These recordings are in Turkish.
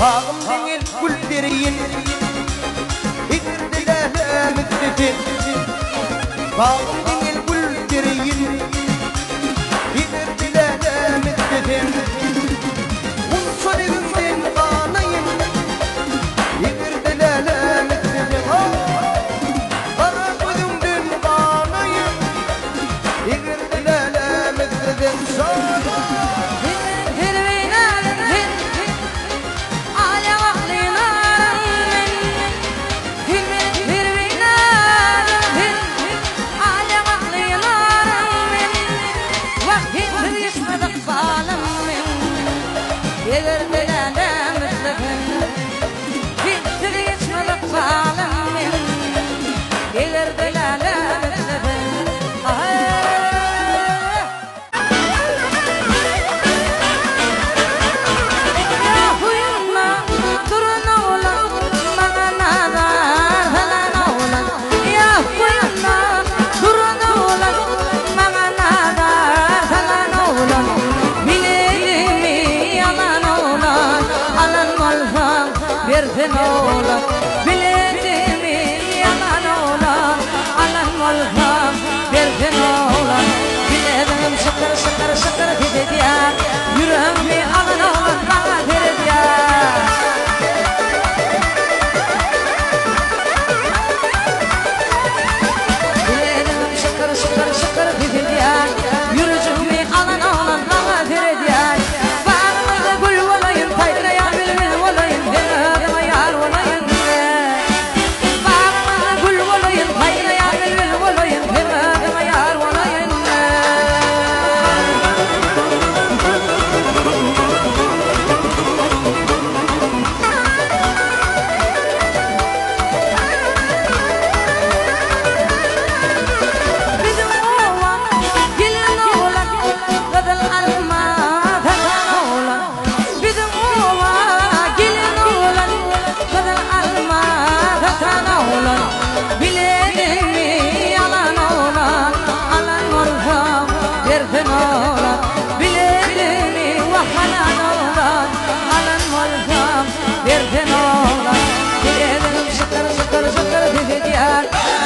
Bağım değil güllerin İgirdiler müddetin Bağım değil güllerin İgirdiler müddetin Unsur evimden kanayım İgirdiler müddetin Kara gözümden kanayım İgirdiler müddetin Biletimi yalan olan alan olmam verdin olan biledim şakır şakır şakır dedi ya yüreğimi alan olan bana verdi ya biledim şakır şakır şakır dedi ya yüreğimi alan olan bana verdi ya bağımda gül olayım tayraya bilmem olayım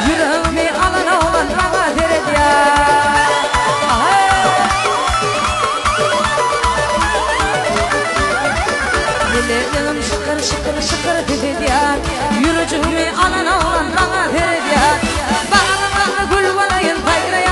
yüreğimi alan olan bana verdi ya biledim şıkır şıkır şıkır dedi ya yüreğimi alan olan bana verdi ya bana gül olayım tayraya